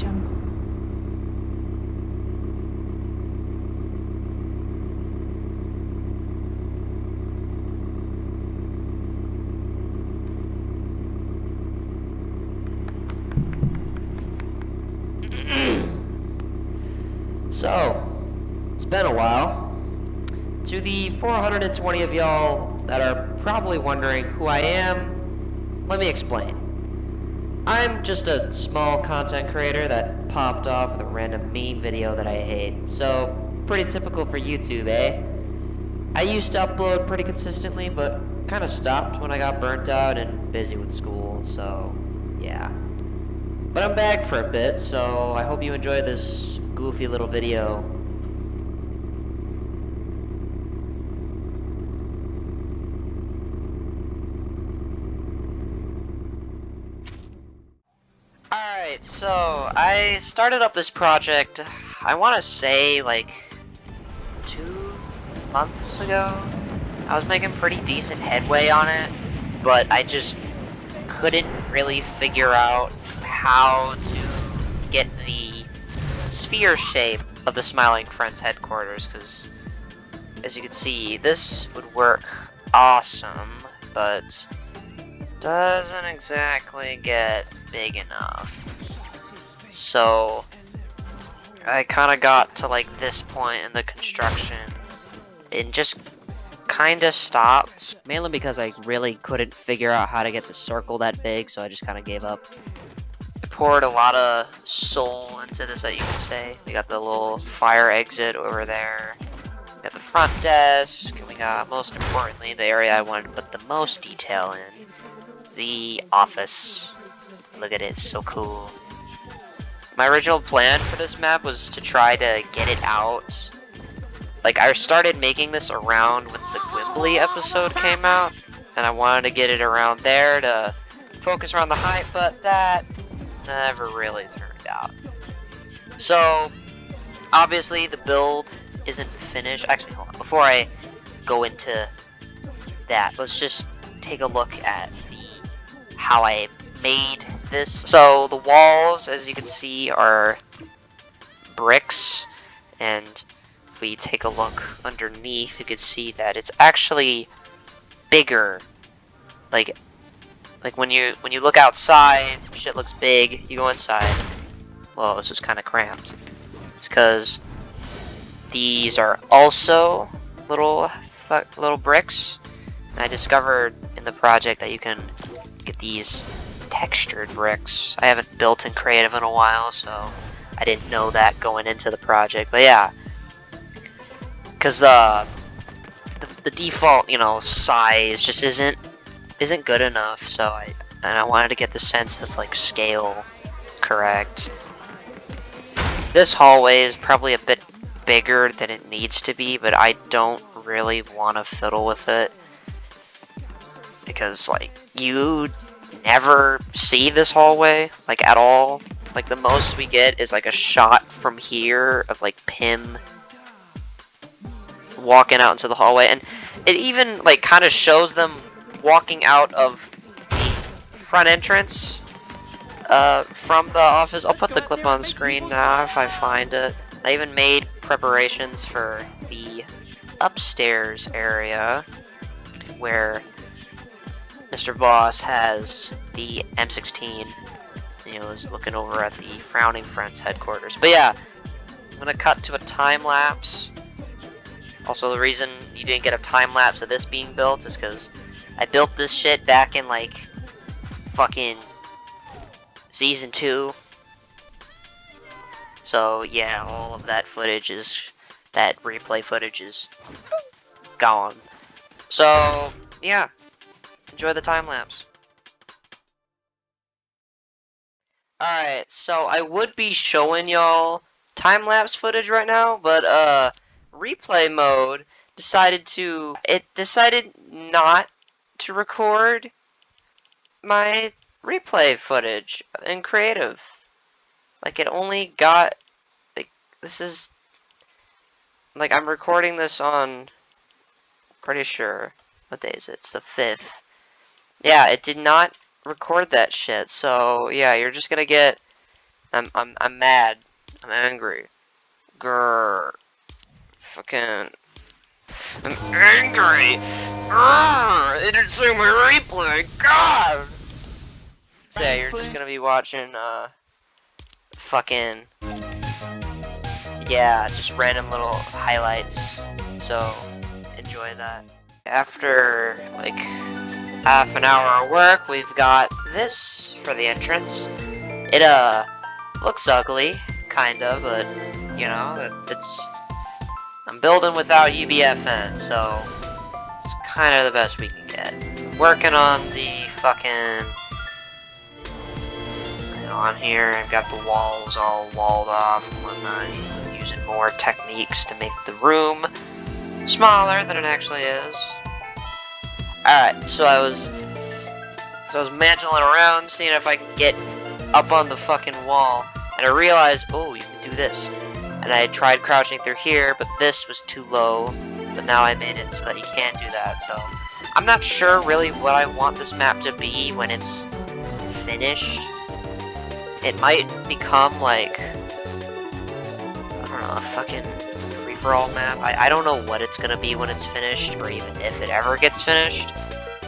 jungle. So, it's been a while. To the 420 of y'all that are probably wondering who I am, let me explain. I'm just a small content creator that popped off with a random meme video that I hate. So, pretty typical for YouTube, eh? I used to upload pretty consistently, but kind of stopped when I got burnt out and busy with school, so yeah. But I'm back for a bit, so I hope you enjoy this goofy little video. Alright, so I started up this project, I want to say like 2 months ago. I was making pretty decent headway on it, but I just couldn't really figure out how to get the sphere shape of the Smiling Friends headquarters, because as you can see, this would work awesome, but doesn't exactly get big enough. So I kind of got to like this point in the construction and just kind of stopped, mainly because I really couldn't figure out how to get the circle that big, so I just kind of gave up. I poured a lot of soul into this, that you could say. We got the little fire exit over there. We got the front desk, and we got, most importantly, the area I wanted to put the most detail in. The office. Look at it, so cool. My original plan for this map was to try to get it out. Like, I started making this around when the Gwimbly episode came out, and I wanted to get it around there to focus around the height, but that never really turned out. So, obviously, the build isn't finished. Actually, hold on. Before I go into that, let's just take a look at how I made this. So, the walls, as you can see, are bricks, and if we take a look underneath, you can see that it's actually bigger. Like when you look outside, shit looks big. You go inside, well, it's just kind of cramped. It's because these are also little bricks. And I discovered in the project that you can get these textured bricks. I haven't built in Creative in a while, so I didn't know that going into the project. But yeah, because the default, size just isn't good enough. So I wanted to get the sense of like scale correct. This hallway is probably a bit bigger than it needs to be, but I don't really want to fiddle with it because like you never see this hallway like at all. Like the most we get is like a shot from here of like Pim walking out into the hallway, and it even like kind of shows them walking out of the front entrance from the office. I'll put the clip on screen now if I find it. I even made preparations for the upstairs area where Mr. Boss has the M16, is looking over at the Frowning Friends headquarters. But yeah, I'm gonna cut to a time lapse. Also, the reason you didn't get a time lapse of this being built is because I built this shit back in like fucking season 2. So yeah, all of that replay footage is gone. So yeah, enjoy the time lapse. Alright, so I would be showing y'all time lapse footage right now, but replay mode decided not to record my replay footage in Creative. Like it only got like this is like I'm recording this on pretty sure what day is it? It's the 5th. Yeah, it did not record that shit. So yeah, you're just gonna get I'm mad. I'm angry. Grrr. Fucking. I'm angry. Grrr. They didn't see my replay. God. So yeah, you're just gonna be watching fucking. Yeah, just random little highlights. So enjoy that. After like half an hour of work, we've got this for the entrance. It looks ugly, kinda, but you know, I'm building without UBFN, so it's kind of the best we can get. Working on the fucking, on here, I've got the walls all walled off and whatnot, using more techniques to make the room smaller than it actually is. Alright, so I was mantling around, seeing if I could get up on the fucking wall, and I realized, oh, you can do this. And I tried crouching through here, but this was too low, but now I made it so that you can't do that, so I'm not sure really what I want this map to be when it's finished. It might become like, I don't know, a fucking free-for-all map. I don't know what it's gonna be when it's finished, or even if it ever gets finished,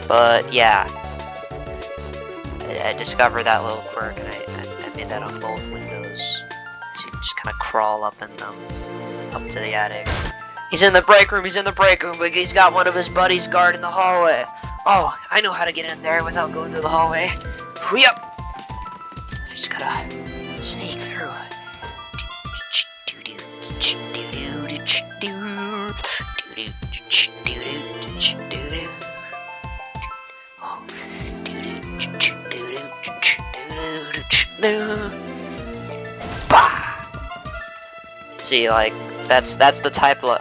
but yeah. I discovered that little quirk, and I made that on both windows. So you can just kind of crawl up in them, up to the attic. He's in the break room, but he's got one of his buddies guarding the hallway. Oh, I know how to get in there without going through the hallway. Yep. Just gotta sneak through. Bah! See, like that's the type of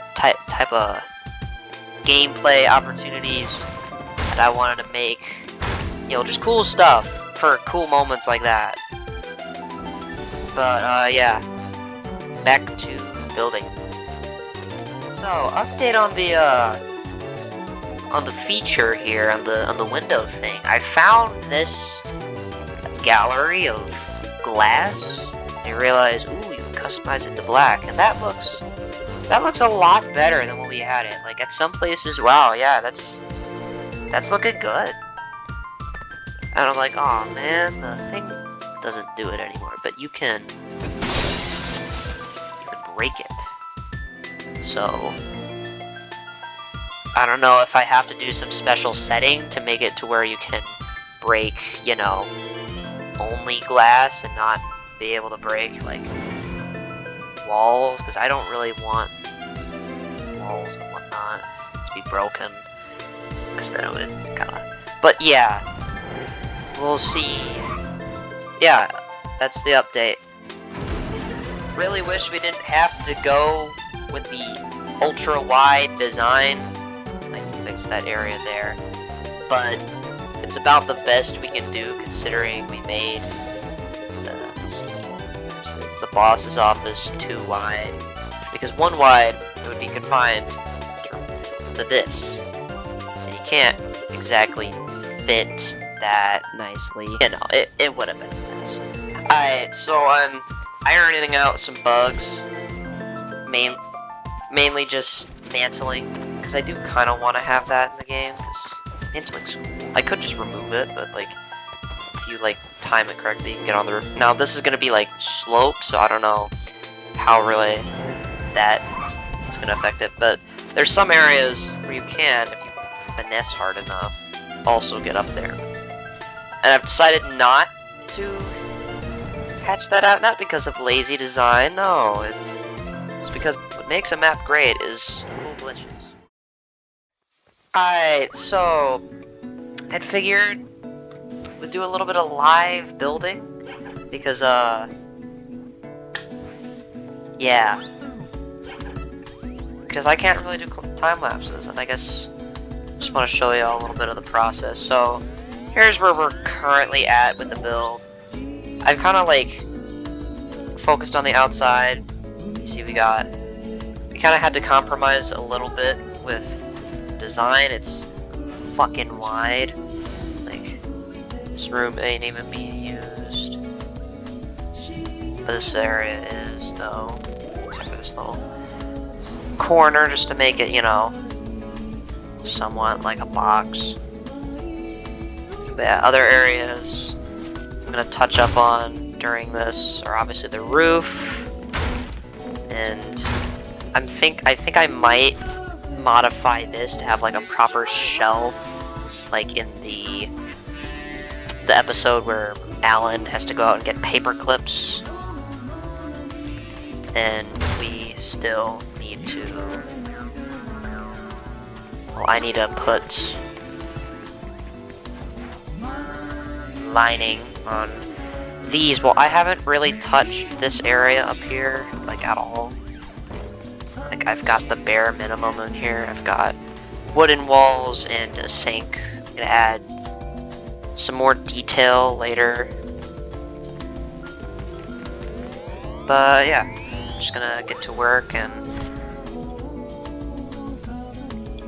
gameplay opportunities that I wanted to make. You know, just cool stuff for cool moments like that. But yeah, back to building. So update on the feature here on the window thing. I found this gallery of glass. I realized, ooh, you can customize it to black, and that looks a lot better than what we had it. Like at some places, wow, yeah, that's looking good. And I'm like, oh man, the thing doesn't do it anymore, but you can break it. So I don't know if I have to do some special setting to make it to where you can break, you know, only glass and not be able to break like walls, because I don't really want walls and whatnot to be broken, because then it would kind of. But yeah, we'll see. Yeah, that's the update. Really wish we didn't have to go with the ultra wide design. I can fix that area there, but it's about the best we can do considering we made the boss's office too wide. Because one wide, it would be confined to this, and you can't exactly fit that nicely. You know, it would have been a mess. Alright, so I'm ironing out some bugs, mainly just mantling, because I do kind of want to have that in the game, because mantling's cool. I could just remove it, but like, if you like time it correctly, you can get on the roof. Now this is going to be like sloped, so I don't know how really that's going to affect it, but there's some areas where you can, if you finesse hard enough, also get up there. And I've decided not to patch that out, not because of lazy design, no, it's because what makes a map great is cool glitches. Alright, so I'd figured we'd do a little bit of live building, because yeah, because I can't really do time lapses, and I guess I just want to show you all a little bit of the process. So here's where we're currently at with the build. I've kind of like focused on the outside. You see, we kind of had to compromise a little bit with design. It's fucking wide. Like, this room ain't even being used. this area is, though. Except for this little corner, just to make it, you know, somewhat like a box. But yeah, other areas I'm gonna touch up on during this are obviously the roof, and I think I might modify this to have like a proper shelf, like in the episode where Alan has to go out and get paper clips, and we still need to. Well, I need to put lining on these. Well, I haven't really touched this area up here, like, at all. Like, I've got the bare minimum in here. I've got wooden walls and a sink. I'm gonna add some more detail later. But yeah, I'm just gonna get to work and...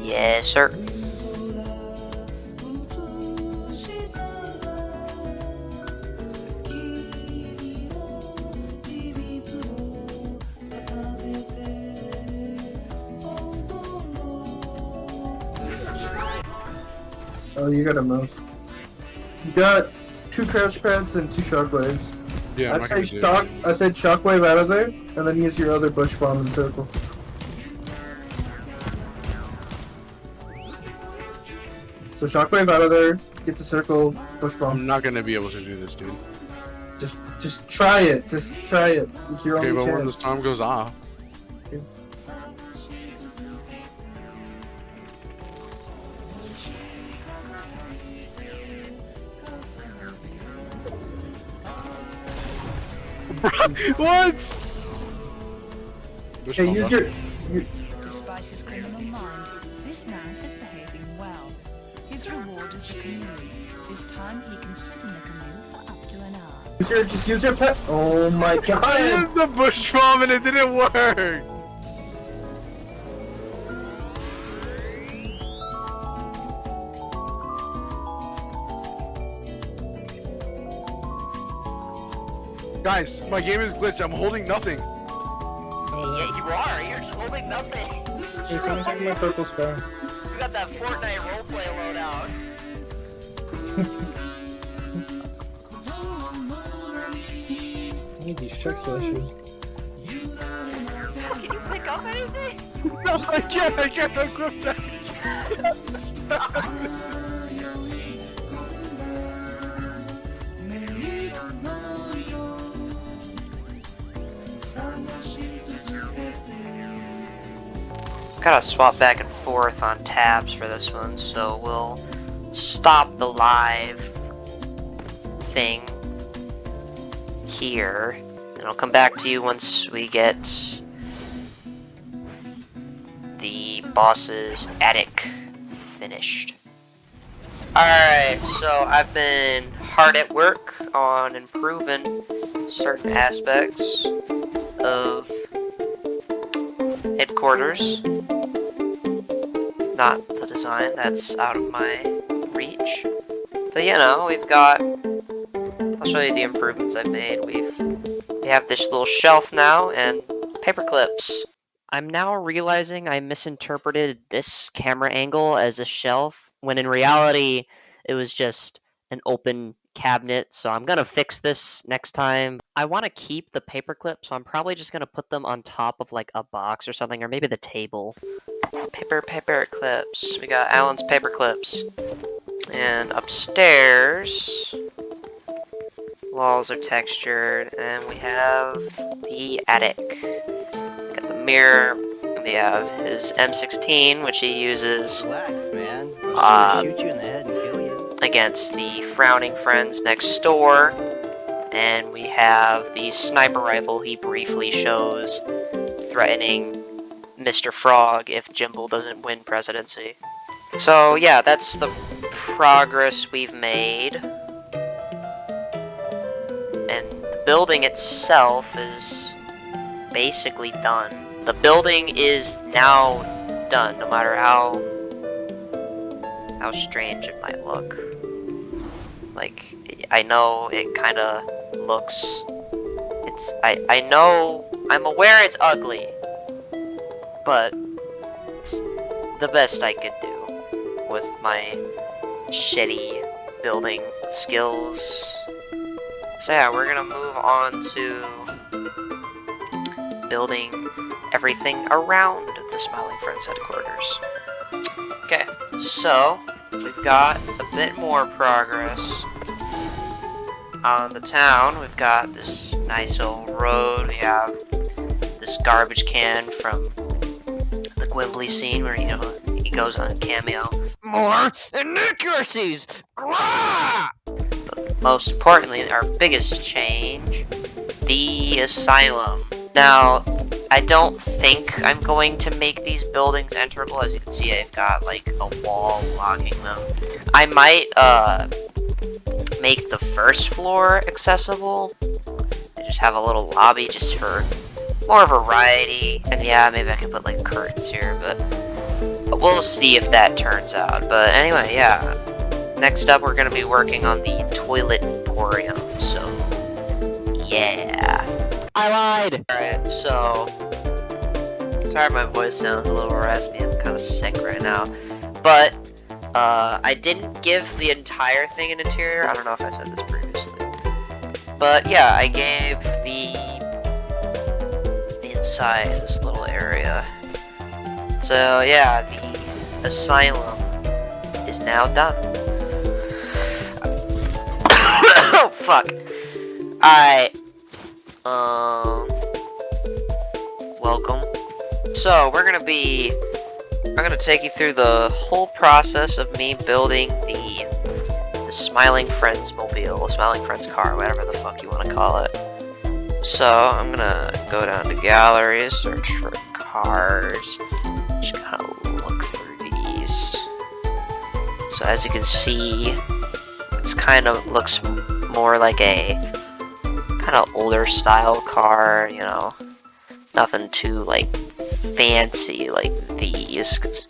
Yes, sir. Oh, you got a mouse. You got 2 crouch pads and 2 shockwaves. Yeah, I said shockwave out of there, and then use your other bush bomb and circle. So shockwave out of there, get the circle, bush bomb. I'm not gonna be able to do this, dude. Just try it. Just try it. It's your Okay, only but chance. when the storm goes off. Okay. What? Okay, use your... Despite his criminal mind, this man is behaving well. His reward is the canoe. This time he can sit in the canoe for up to an hour. Just use your pet. Oh my I god! used the bush bomb and it didn't work! Guys, my game is glitched. I'm holding nothing. Yeah, you are. You're just holding nothing. Hey, someone take my purple scar. You got that Fortnite roleplay loadout. I need these checks to issue. Can you pick up anything? No, I can't equip that. Gotta swap back and forth on tabs for this one, so we'll stop the live thing here, and I'll come back to you once we get the boss's attic finished. Alright, so I've been hard at work on improving certain aspects of headquarters. Not the design, that's out of my reach. But you know, we've got... I'll show you the improvements I've made. We have this little shelf now, and paper clips. I'm now realizing I misinterpreted this camera angle as a shelf, when in reality, it was just an open cabinet, so I'm gonna fix this next time. I want to keep the paper clips, so I'm probably just gonna put them on top of like a box or something, or maybe the table. Paper clips. We got Alan's paper clips. And upstairs, walls are textured, and we have the attic. Got the mirror. We have his M16, which he uses Relax, man. Shoot you in the head and kill you. against the frowning friends next door. And we have the sniper rifle he briefly shows, threatening Mr. Frog if Jimble doesn't win presidency. So yeah, that's the progress we've made. And the building itself is basically done. The building is now done, no matter how strange it might look. Like, I know it kinda looks... I know, I'm aware it's ugly, but it's the best I could do with my shitty building skills. So yeah, we're gonna move on to building everything around the Smiling Friends headquarters. Okay, so we've got a bit more progress on the town. We've got this nice old road. We have this garbage can from the Gwimbly scene where, you know, he goes on a cameo. More inaccuracies! Grah! But most importantly, our biggest change, the asylum. Now, I don't think I'm going to make these buildings enterable. As you can see, I've got like a wall blocking them. I might make the first floor accessible and just have a little lobby just for more variety. And yeah, maybe I can put like curtains here, but we'll see if that turns out. But anyway, yeah. Next up, we're gonna be working on the toilet emporium. So yeah. I lied! Alright, so sorry my voice sounds a little raspy, I'm kind of sick right now. But I didn't give the entire thing an interior. I don't know if I said this previously. But yeah, I gave the inside, this little area. So yeah, the asylum is now done. Oh fuck. Welcome. So I'm gonna take you through the whole process of me building the Smiling Friends mobile, Smiling Friends car, whatever the fuck you want to call it. So I'm gonna go down to galleries, search for cars, just kind of look through these. So as you can see, it's kind of looks more like a kind of older style car, you know, nothing too like fancy like these, because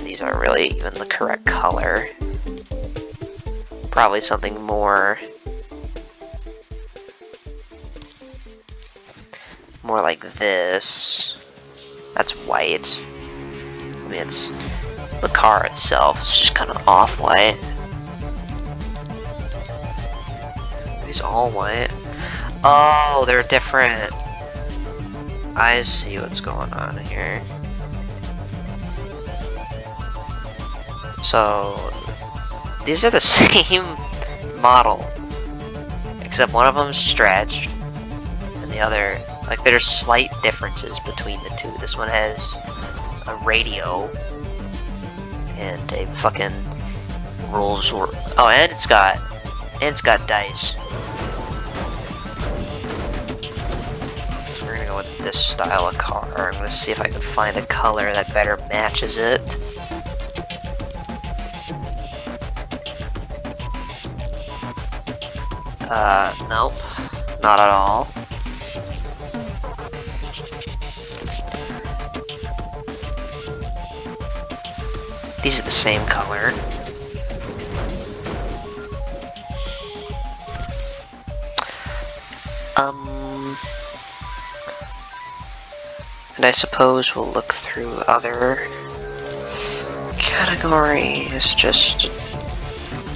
these aren't really even the correct color. Probably something more like this. That's white. I mean, it's the car itself, it's just kind of off-white. These all white. Oh, they're different. I see what's going on here. So these are the same model, except one of them's stretched, and the other, like, there's slight differences between the two. This one has a radio and a fucking Rolls Royce. Oh, and it's got dice. We're gonna go with this style of car. I'm gonna see if I can find a color that better matches it. Nope, not at all. These are the same color. And I suppose we'll look through other categories just to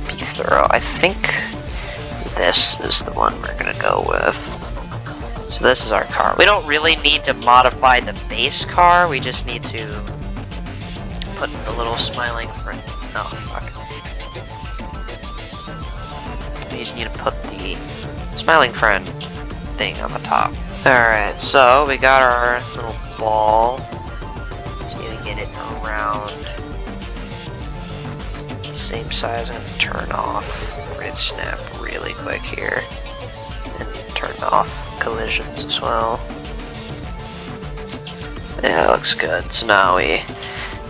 be thorough. I think this is the one we're gonna go with. So this is our car. We don't really need to modify the base car, we just need to put the little smiling friend. Oh fuck. We just need to put the smiling friend thing on the top. Alright, so we got our little ball. Just need to get it around the same size. I'm gonna turn off red snap really quick here. And turn off collisions as well. Yeah, it looks good. So now we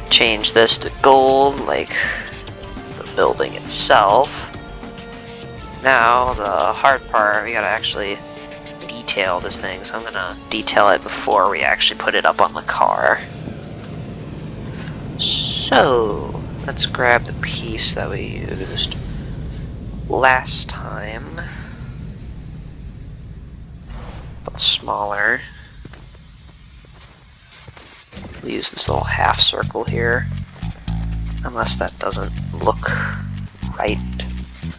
change this to gold, like the building itself. Now the hard part, we gotta actually detail this thing, so I'm gonna detail it before we actually put it up on the car. So let's grab the piece that we used last time. smaller. We'll use this little half circle here. Unless that doesn't look right.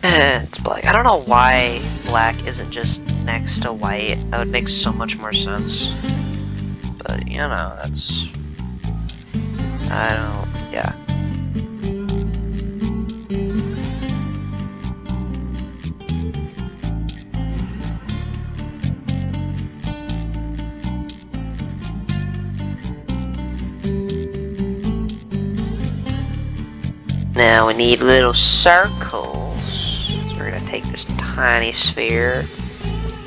It's black. I don't know why black isn't just next to white. That would make so much more sense. But, you know, that's... I don't... yeah. Now we need little circles. So we're gonna take this tiny sphere,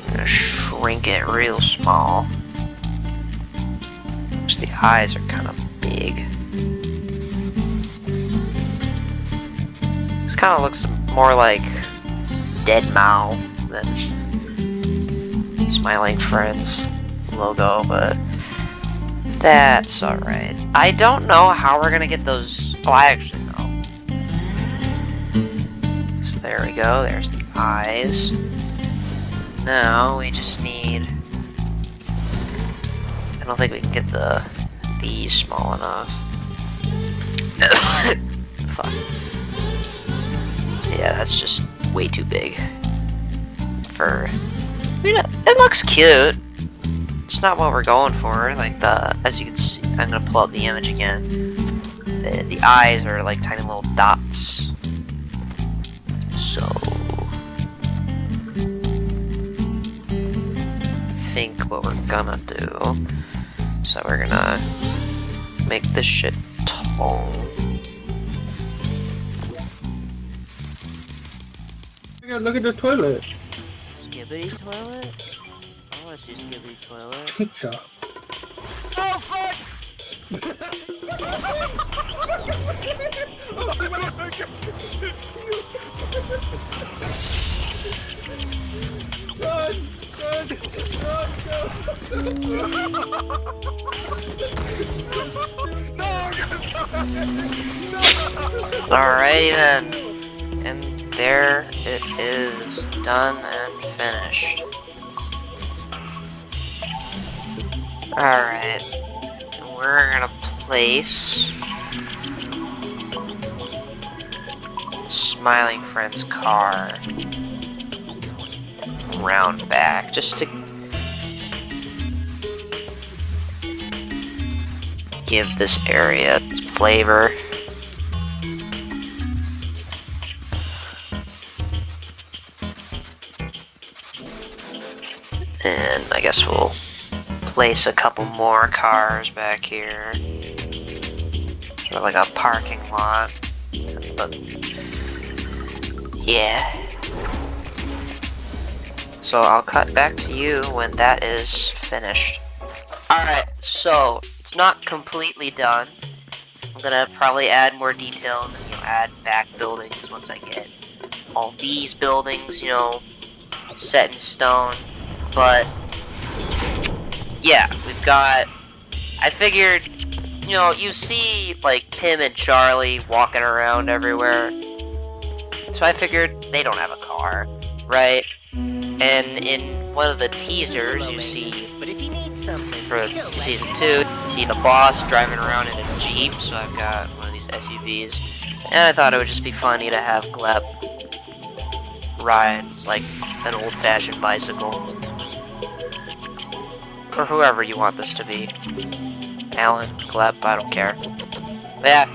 we're gonna shrink it real small. Because the eyes are kind of big. This kind of looks more like Dead Mao than Smiling Friends logo, but that's alright. I don't know how we're gonna get those. Oh, I actually know. So there we go, there's the eyes. Now we just need... I don't think we can get these small enough. Fuck. Yeah, that's just way too big. I mean, it looks cute. It's not what we're going for. Like as you can see, I'm gonna pull out the image again. The eyes are like tiny little dots. So I think what we're gonna do. So we're gonna make this shit tall. Look at the toilet. Skibbity toilet? I want to see Skibbity toilet. Yeah. Oh fuck! Alrighty then. And there it is, done and finished. Alright. We're gonna place Smiling Friend's car round back, just to give this area flavor. And I guess we'll place a couple more cars back here. Sort of like a parking lot. But yeah. So I'll cut back to you when that is finished. Alright, so it's not completely done. I'm gonna probably add more details and add back buildings once I get all these buildings, set in stone. But yeah, we've got, I figured, you see like Tim and Charlie walking around everywhere. So I figured they don't have a car, right? And in one of the teasers you see, But if you need something for season 2, you see the boss driving around in a Jeep, so I've got one of these SUVs. And I thought it would just be funny to have Gleb ride like an old-fashioned bicycle. Or whoever you want this to be. Alan, Gleb, I don't care. But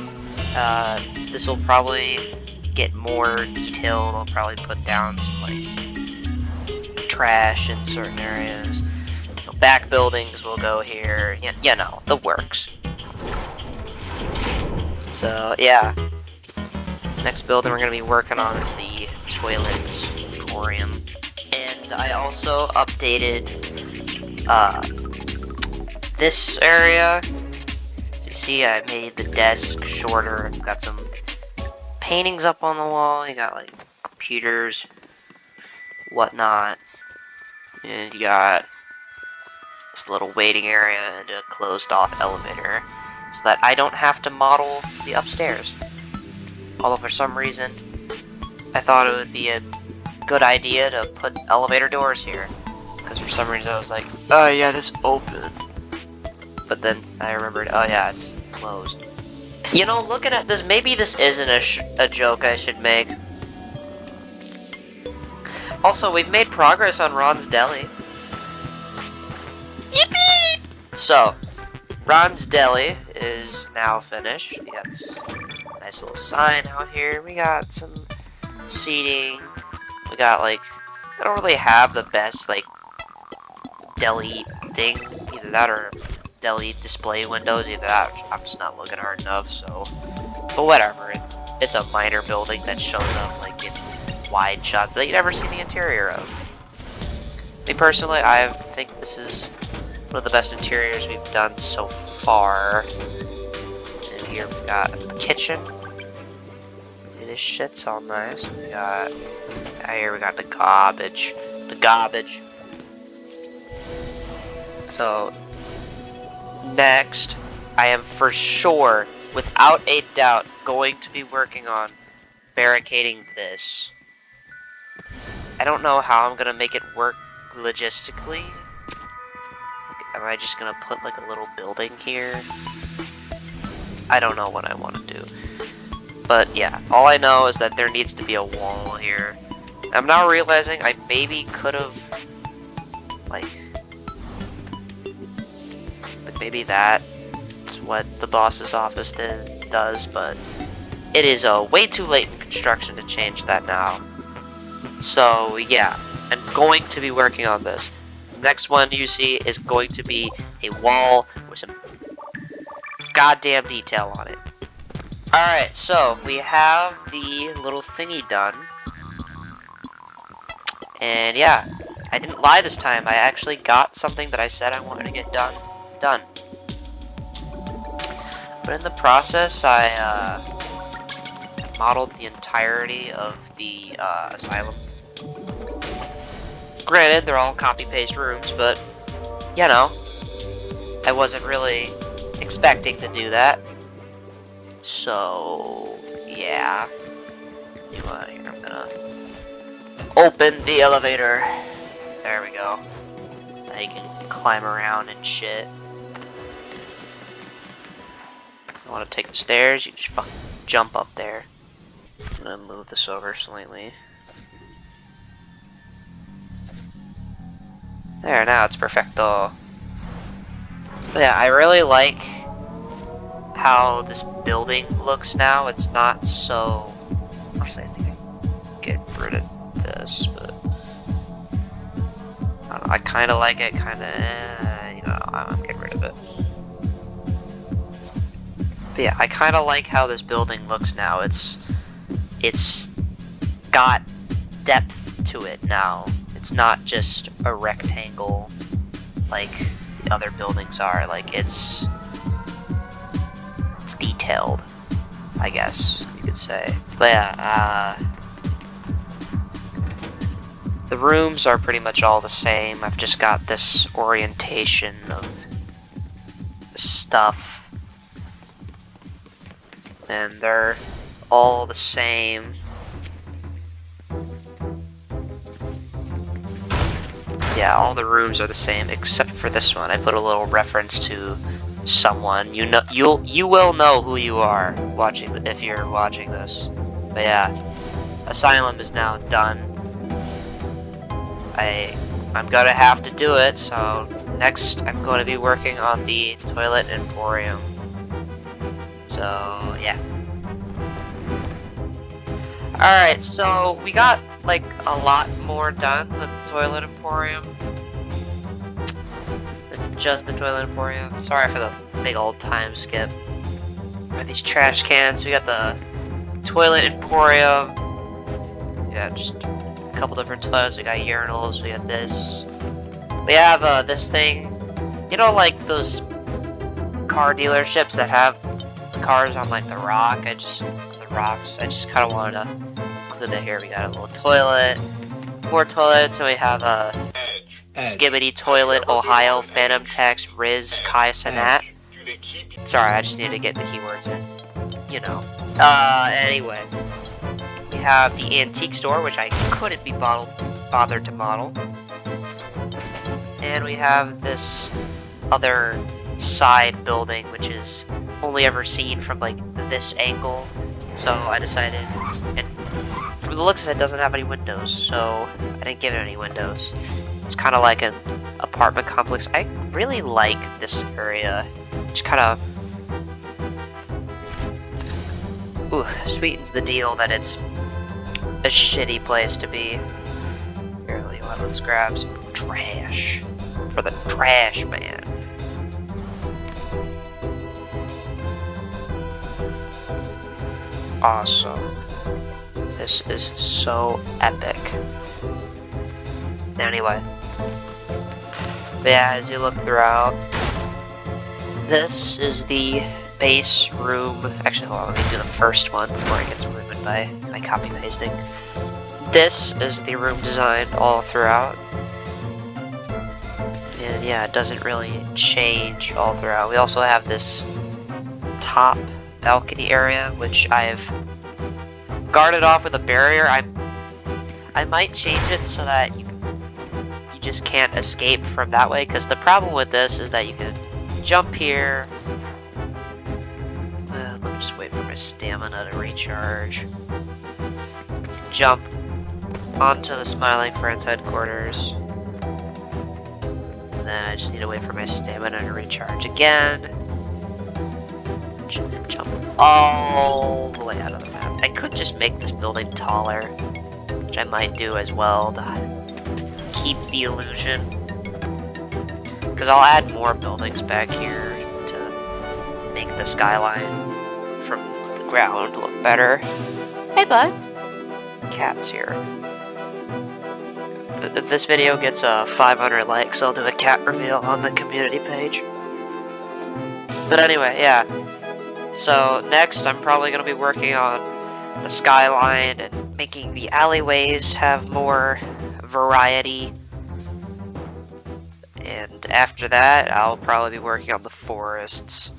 yeah, this will probably get more detailed. I'll probably put down some like trash in certain areas. Back buildings will go here. The works. So yeah. Next building we're gonna be working on is the toilet emporium. And I also updated this area. As you see, I made the desk shorter. I've got some paintings up on the wall. You got like computers, whatnot, and you got this little waiting area and a closed off elevator, so that I don't have to model the upstairs. Although for some reason I thought it would be a good idea to put elevator doors here. Because for some reason I was like, oh yeah, this open. But then I remembered, oh yeah, it's closed. You know, looking at this, maybe this isn't a joke I should make. Also, we've made progress on Ron's Deli. Yippee! So, Ron's Deli is now finished. We got this nice little sign out here. We got some seating. We got like, I don't really have the best like deli thing. Either that or deli display windows. Either that, I'm just not looking hard enough. So, but whatever. It's a minor building that shows up like in wide shots that you never see the interior of. Me personally, I think this is one of the best interiors we've done so far. And here we got the kitchen. This shit's all nice. We got here we got the garbage. The garbage. So next, I am for sure, without a doubt, going to be working on barricading this. I don't know how I'm gonna make it work logistically. Like, am I just gonna put like a little building here? I don't know what I want to do. But yeah, all I know is that there needs to be a wall here. I'm now realizing I maybe could have, like maybe that's what the boss's office does, but it is way too late in construction to change that now. So yeah, I'm going to be working on this. Next one you see is going to be a wall with some goddamn detail on it. Alright, so we have the little thingy done. And yeah, I didn't lie this time. I actually got something that I said I wanted to get done. But in the process, I modeled the entirety of the asylum. Granted, they're all copy-paste rooms, but you know, I wasn't really expecting to do that. So yeah, you out here. I'm gonna open the elevator. There we go. Now you can climb around and shit. You want to take the stairs? You just fucking jump up there. I'm gonna move this over slightly. There, now it's perfecto. But yeah, I really like how this building looks now. It's not so... Actually, I think I can get rid of this, but... I don't know, I kind of like it, kind of... you know, I'm getting rid of it. But yeah, I kind of like how this building looks now. It's got depth to it now. It's not just a rectangle like the other buildings are. Like it's detailed, I guess you could say. But yeah, the rooms are pretty much all the same. I've just got this orientation of stuff, and they're all the same. Yeah, all the rooms are the same except for this one. I put a little reference to someone. You know, you will know who you are watching if you're watching this. But yeah, Asylum is now done. I'm gonna have to do it. So next, I'm going to be working on the Toilet Emporium. So yeah. Alright, so we got like a lot more done with the Toilet Emporium than just the Toilet Emporium. Sorry for the big old time skip. Got these trash cans. We got the Toilet Emporium. Yeah, just a couple different toilets. We got urinals. We got this. We have this thing. You know, like those car dealerships that have cars on like the rocks. I just kind of wanted to include that here. We got a little toilet, more toilets, and we have a Skibbity Toilet, Ohio, Phantom Text, Riz, Kai Sanat. Sorry, I just needed to get the keywords in. You know. Anyway. We have the antique store, which I couldn't be bothered to model. and we have this other side building, which is only ever seen from like this angle. So I decided, and from the looks of it, doesn't have any windows, so I didn't give it any windows. It's kind of like an apartment complex. I really like this area. It's kind of sweetens the deal that it's a shitty place to be. Barely. Let's grab some trash for the trash man. Awesome. This is so epic. Anyway. But yeah, as you look throughout, this is the base room. Actually, hold on, let me do the first one before it gets ruined by copy pasting. This is the room design all throughout. And yeah, it doesn't really change all throughout. We also have this top balcony area, which I've guarded off with a barrier. I might change it so that you just can't escape from that way, because the problem with this is that you can jump here. Let me just wait for my stamina to recharge. Jump onto the Smiling Friends headquarters. And then I just need to wait for my stamina to recharge again. Jump all the way out of the map. I could just make this building taller, which I might do as well to keep the illusion. Because I'll add more buildings back here to make the skyline from the ground look better. Hey bud! Cat's here. If this video gets 500 likes, I'll do a cat reveal on the community page. But anyway, yeah. So next, I'm probably going to be working on the skyline and making the alleyways have more variety. And after that, I'll probably be working on the forests.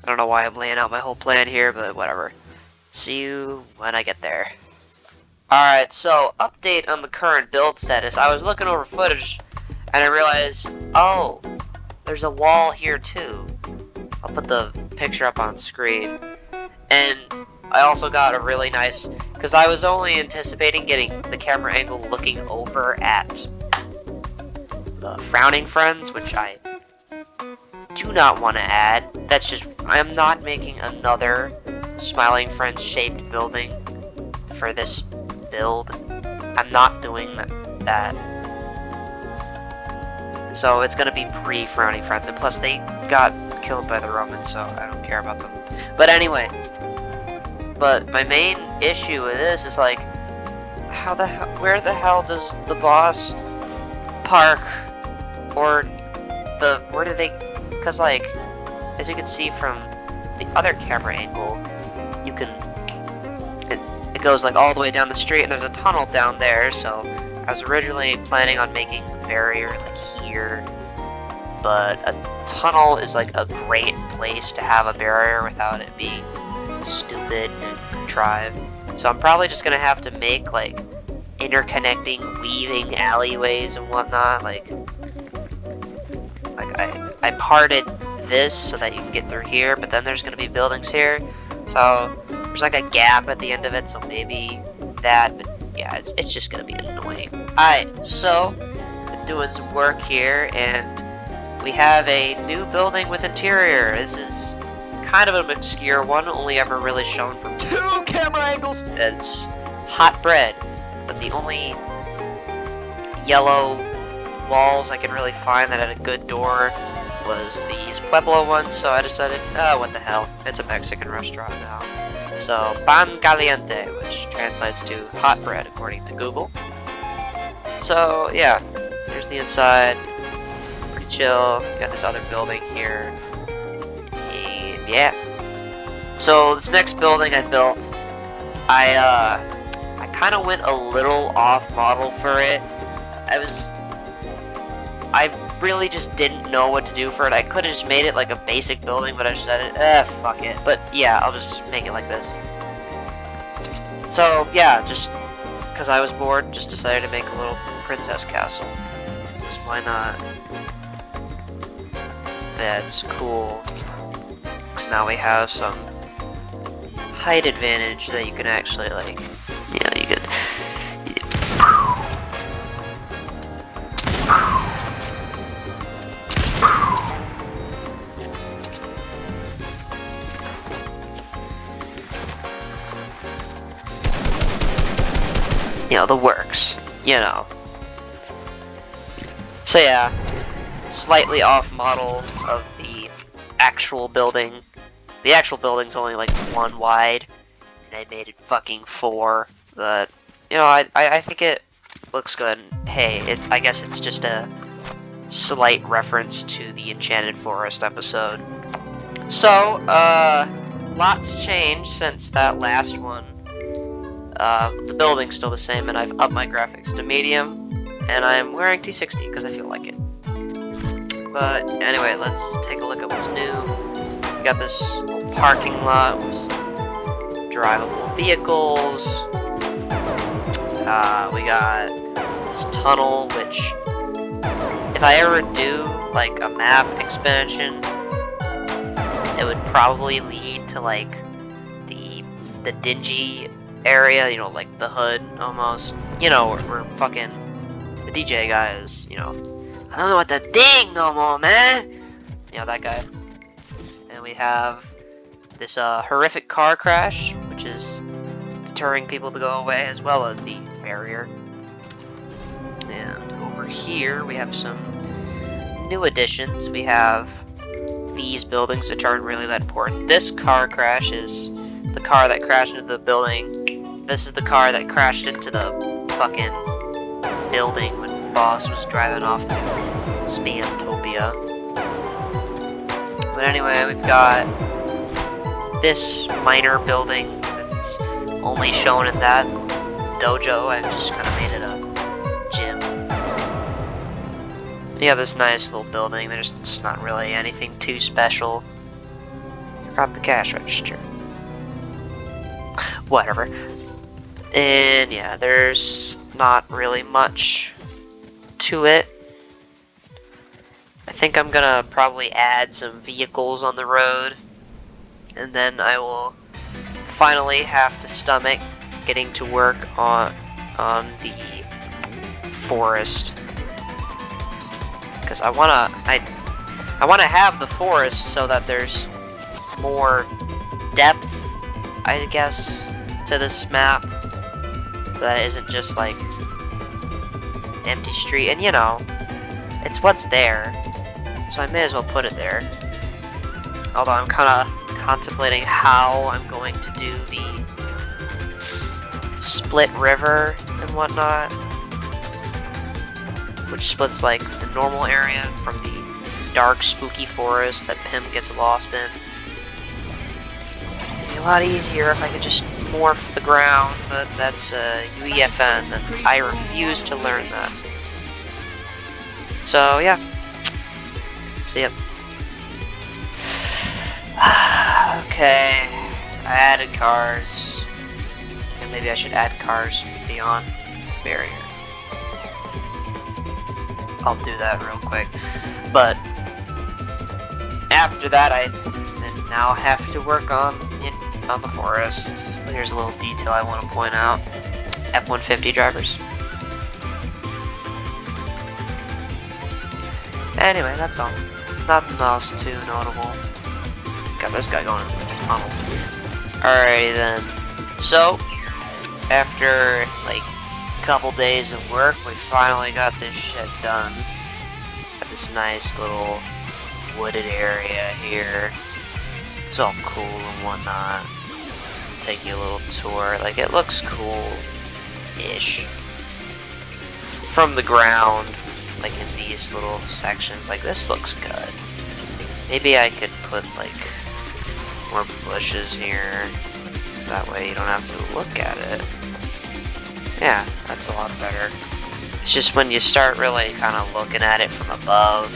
I don't know why I'm laying out my whole plan here, but whatever. See you when I get there. Alright, so update on the current build status. I was looking over footage and I realized, oh, there's a wall here too. I'll put the picture up on screen. And I also got a really nice, because I was only anticipating getting the camera angle looking over at the Frowning Friends, which I do not want to add. That's just, I'm not making another Smiling Friends shaped building for this build. I'm not doing that. So it's gonna be pre-Frowning Friends, and plus they got killed by the Romans, so I don't care about them. But anyway, but my main issue with this is like, how the hell, where the hell does the boss park, or the, where do they, cause like, as you can see from the other camera angle, you can, it goes like all the way down the street, and there's a tunnel down there, so I was originally planning on making a barrier like here, but a tunnel is like a great place to have a barrier without it being stupid and contrived. So I'm probably just gonna have to make like interconnecting, weaving alleyways and whatnot. Like I parted this so that you can get through here, but then there's gonna be buildings here. So there's like a gap at the end of it, so maybe that, but yeah, it's just gonna be annoying. Alright, so been doing some work here, and we have a new building with interior. This is kind of an obscure one, only ever really shown from 2 camera angles. It's hot bread, but the only yellow walls I can really find that had a good door was these Pueblo ones, so I decided, oh, what the hell, it's a Mexican restaurant now. So, pan caliente, which translates to hot bread according to Google. So, yeah, here's the inside. Pretty chill. Got this other building here. And yeah. So, this next building I built, I kind of went a little off model for it. I really just didn't know what to do for it. I could have just made it like a basic building, but I decided, fuck it. But yeah, I'll just make it like this. So yeah, just because I was bored, just decided to make a little princess castle. why not? That's cool. Because now we have some height advantage that you can actually, like, you know, you could. You know, the works, you know. So yeah, slightly off model of the actual building. The actual building's only like 1 wide, and I made it fucking 4. But, you know, I think it looks good. Hey, I guess it's just a slight reference to the Enchanted Forest episode. So, lots changed since that last one. The building's still the same, and I've upped my graphics to medium, and I'm wearing T60 because I feel like it. But anyway, let's take a look at what's new. We got this parking lot with drivable vehicles. We got this tunnel, which, if I ever do like a map expansion, it would probably lead to like the dingy area, you know, like the hood almost. You know, where fucking the DJ guy is, you know. I don't know what the thing no more, man. You know, that guy. And we have this horrific car crash, which is deterring people to go away, as well as the barrier. And over here we have some new additions. We have these buildings which aren't really that important. This car crash is the car that crashed into the building. This is the car that crashed into the fucking building when Boss was driving off to Spamtopia. But anyway, we've got this minor building that's only shown in that dojo. I've just kind of made it a gym. You have this nice little building. It's not really anything too special. Forgot the cash register. Whatever. And yeah, there's not really much to it. I think I'm gonna probably add some vehicles on the road, and then I will finally have to stomach getting to work on the forest, because I wanna have the forest so that there's more depth, I guess, to this map. So that it isn't just like empty street, and you know, it's what's there, so I may as well put it there. Although I'm kind of contemplating how I'm going to do the split river and whatnot, which splits like the normal area from the dark spooky forest that Pim gets lost in. It'd be a lot easier if I could just morph the ground, but that's UEFN, and I refuse to learn that. So yeah, see ya. Okay, I added cars, and maybe I should add cars beyond barrier. I'll do that real quick, but after that I then now have to work on the forest. Here's a little detail I want to point out. F-150 drivers. Anyway, that's all. Nothing else too notable. Got this guy going into the tunnel. Alrighty then. So, after like a couple days of work, we finally got this shit done. Got this nice little wooded area here. It's all cool and whatnot. Take you a little tour. Like, it looks cool-ish. From the ground, like in these little sections, like this looks good. Maybe I could put like more bushes here. That way you don't have to look at it. Yeah, that's a lot better. It's just when you start really kind of looking at it from above.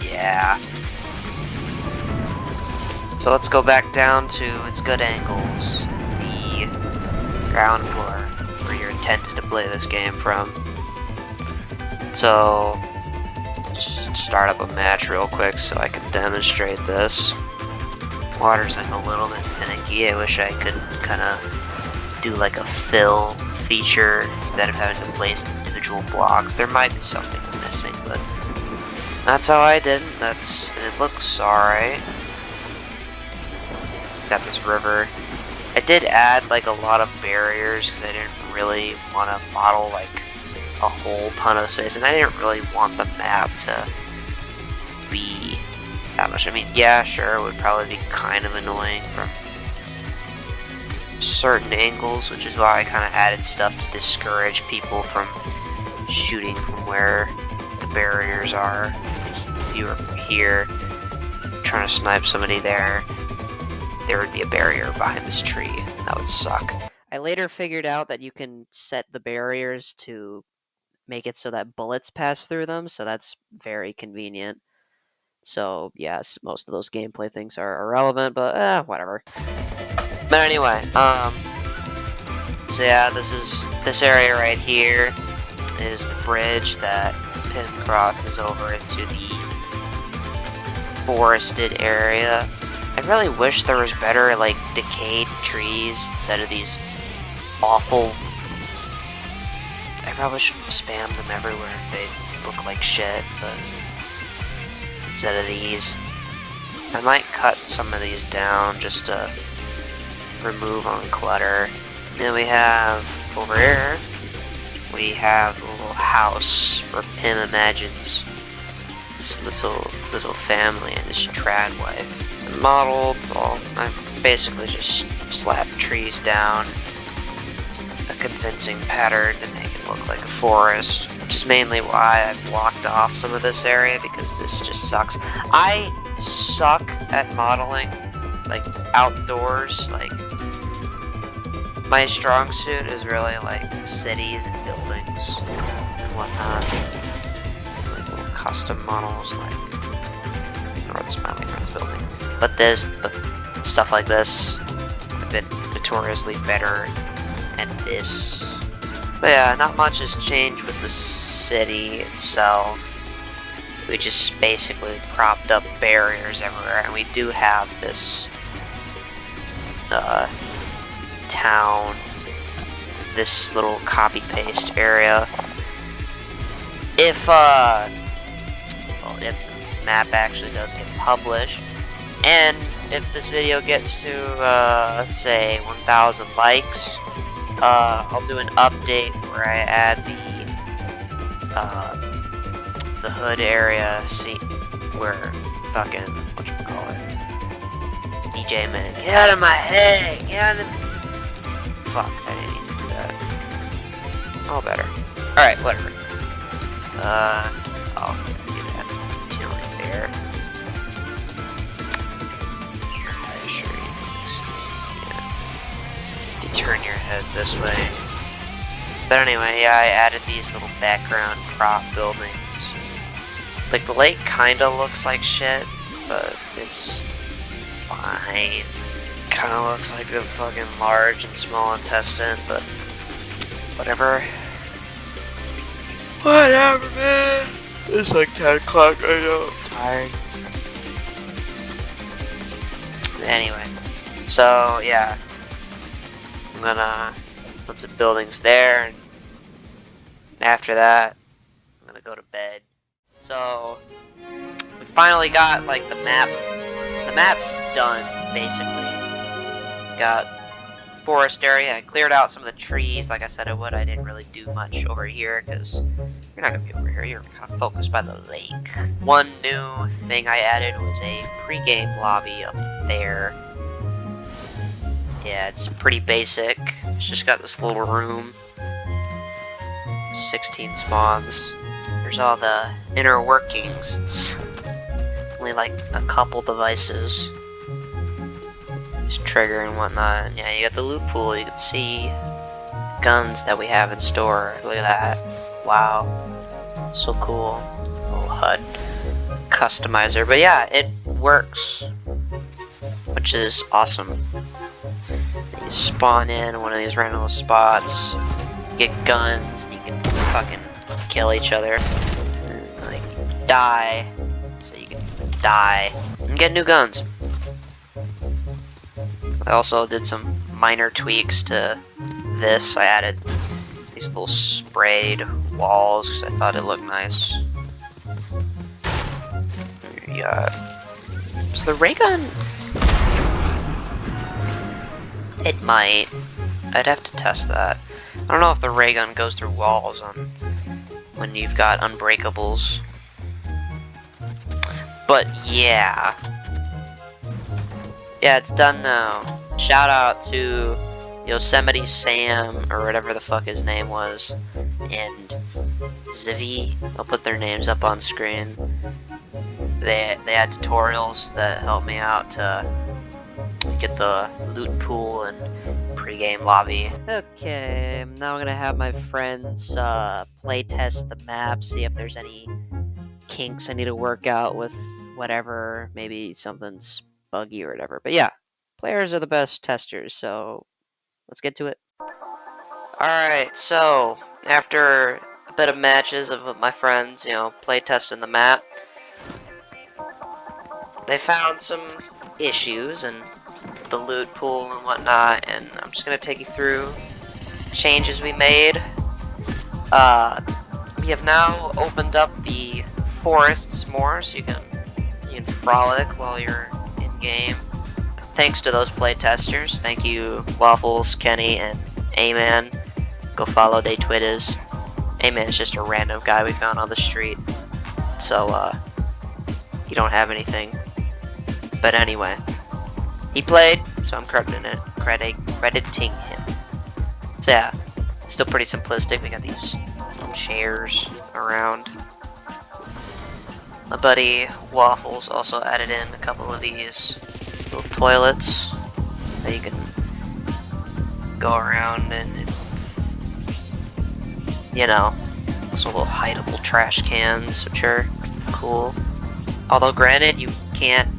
Yeah. So let's go back down to its good angles. The ground floor, where you're intended to play this game from. So, start up a match real quick so I can demonstrate this. Water's like a little bit finicky. I wish I could kind of do like a fill feature instead of having to place individual blocks. There might be something missing, but that's how I did it. It looks alright. Got this river. I did add like a lot of barriers because I didn't really want to model like a whole ton of space, and I didn't really want the map to be that much. I mean, yeah, sure, it would probably be kind of annoying from certain angles, which is why I kind of added stuff to discourage people from shooting from where the barriers are. If you were here trying to snipe somebody there would be a barrier behind this tree, and that would suck. I later figured out that you can set the barriers to make it so that bullets pass through them, so that's very convenient. So yes, most of those gameplay things are irrelevant, but whatever. But anyway, so yeah, this area right here is the bridge that Pim crosses over into the forested area. I really wish there was better, like, decayed trees instead of these awful... I probably should spam them everywhere. They look like shit, but instead of these. I might cut some of these down just to remove on clutter. Then we have, over here, we have a little house where Pim imagines this little family and this trad wife. Modeled, I basically just slapped trees down a convincing pattern to make it look like a forest, which is mainly why I blocked off some of this area, because this just sucks. I suck at modeling, like, outdoors. Like, my strong suit is really like cities and buildings and whatnot, like little custom models, like North's building. But stuff like this, I've been notoriously better at this. But yeah, not much has changed with the city itself. We just basically propped up barriers everywhere, and we do have this town, this little copy-paste area. If the map actually does get published, and if this video gets to, let's say, 1,000 likes, I'll do an update where I add the hood area scene, where fucking, whatchamacallit, DJ Man, get out of my head, get out of the... Fuck, I didn't even do that. All better. Alright, whatever. Add some detailing there. You turn your head this way. But anyway, yeah, I added these little background prop buildings. Like, the lake kinda looks like shit, but it's fine. Kinda looks like a fucking large and small intestine, but whatever. Whatever, man. It's like 10 o'clock right now. I'm tired. Anyway, so yeah, I'm gonna put some buildings there, and after that, I'm gonna go to bed. So we finally got like the map. The map's done basically. Got forest area. I cleared out some of the trees like I said I would. I didn't really do much over here because you're not gonna be over here. You're kind of focused by the lake. One new thing I added was a pre-game lobby up there. Yeah, it's pretty basic. It's just got this little room. 16 spawns. There's all the inner workings. It's only like a couple devices. This trigger and whatnot. And yeah, you got the loot pool. You can see guns that we have in store. Look at that. Wow. So cool. Little HUD customizer. But yeah, it works. Which is awesome. You spawn in one of these random spots, get guns, you can fucking kill each other. And, like, die, so you can die and get new guns. I also did some minor tweaks to this. I added these little sprayed walls because I thought it looked nice. Yeah. Is the ray gun? It might. I'd have to test that. I don't know if the ray gun goes through walls when you've got unbreakables. But yeah. Yeah, it's done now. Shout out to Yosemite Sam, or whatever the fuck his name was, and Zivi. I'll put their names up on screen. They had tutorials that helped me out to get the loot pool and pre-game lobby. Okay, now I'm gonna have my friends play test the map, see if there's any kinks I need to work out with whatever, maybe something's buggy or whatever. But yeah, players are the best testers, so let's get to it. Alright, so after a bit of matches of my friends, play testing the map, they found some issues and the loot pool and whatnot, and I'm just gonna take you through changes we made. We have now opened up the forests more, so you can frolic while you're in game. Thanks to those playtesters. Thank you, Waffles, Kenny, and A-Man. Go follow their Twitters. A-Man's just a random guy we found on the street, so he don't have anything. But anyway, he played, so I'm crediting him. So yeah, still pretty simplistic. We got these chairs around. My buddy Waffles also added in a couple of these little toilets that you can go around and also little hideable trash cans, which are cool. Although granted, you can't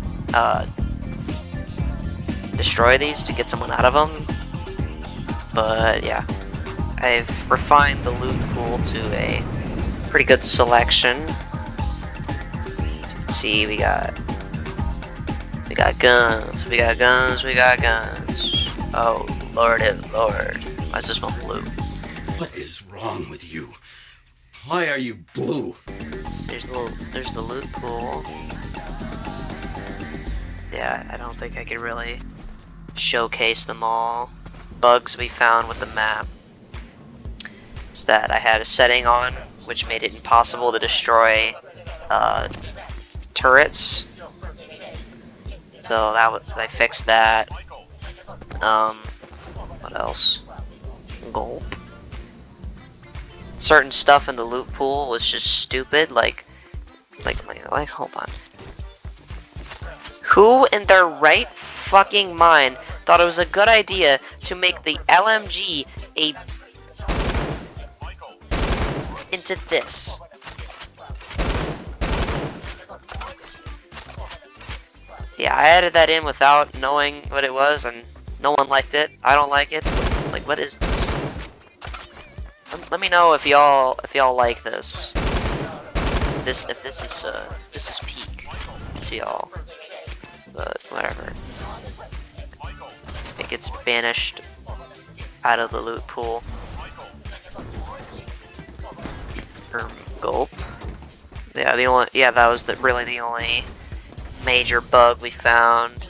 destroy these to get someone out of them. But yeah, I've refined the loot pool to a pretty good selection. As you can see, we got guns, we got guns. Oh lord, why does this one blue? What is wrong with you? Why are you blue? There's the loot pool. Yeah, I don't think I could really showcase them all. Bugs we found with the map is that I had a setting on which made it impossible to destroy turrets. So I fixed that. What else? Gulp. Certain stuff in the loot pool was just stupid, like hold on. Who in their right fucking mind thought it was a good idea to make the LMG into this? Yeah, I added that in without knowing what it was, and no one liked it. I don't like it. Like, what is this? Let me know if y'all like this. If this is peak to y'all. But whatever. It gets banished out of the loot pool. Gulp. Yeah, that was really the only major bug we found.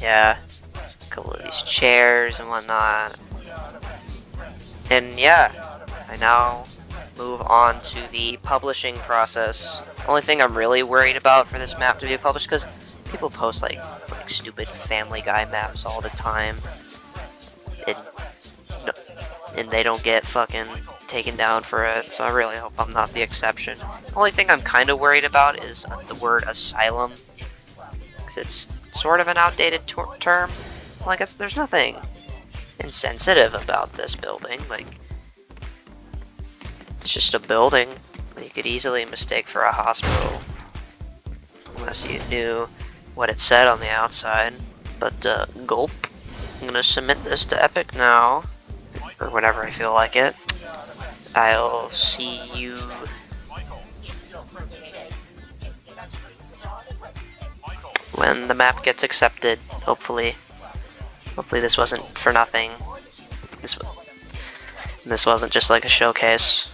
Yeah, a couple of these chairs and whatnot. And yeah, I now move on to the publishing process. Only thing I'm really worried about for this map to be published, because people post like stupid Family Guy maps all the time, and they don't get fucking taken down for it, so I really hope I'm not the exception. Only thing I'm kind of worried about is the word asylum, because it's sort of an outdated term. Like, there's nothing insensitive about this building. Like, it's just a building that you could easily mistake for a hospital, unless you knew what it said on the outside. But gulp. I'm gonna submit this to Epic now, or whenever I feel like it. I'll see you when the map gets accepted. Hopefully this wasn't for nothing. This wasn't just like a showcase.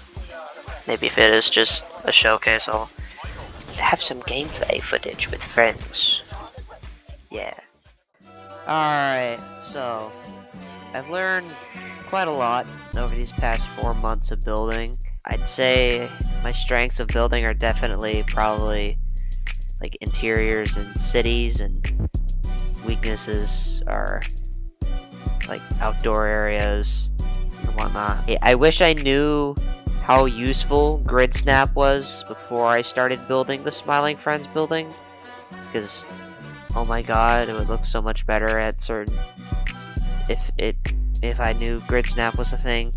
Maybe if it is just a showcase, I'll have some gameplay footage with friends. Yeah. Alright, so I've learned quite a lot over these past 4 months of building. I'd say my strengths of building are definitely probably like interiors and cities, and weaknesses are like outdoor areas and whatnot. I wish I knew how useful grid snap was before I started building the Smiling Friends building, because oh my god, it would look so much better at certain if I knew grid snap was a thing.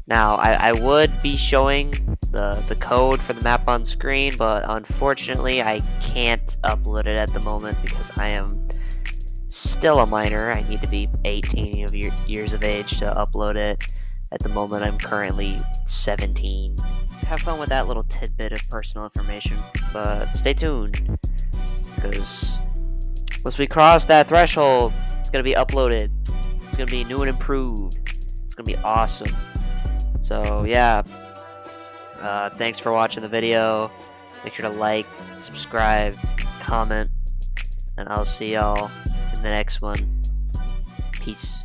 Now I would be showing the code for the map on screen, but unfortunately I can't upload it at the moment because I am still a minor. I need to be 18 years of age to upload it. At the moment I'm currently 17. Have fun with that little tidbit of personal information, but stay tuned, because once we cross that threshold, it's gonna be uploaded. It's gonna be new and improved. It's gonna be awesome. So yeah, thanks for watching the video. Make sure to like, subscribe, comment, and I'll see y'all in the next one. Peace.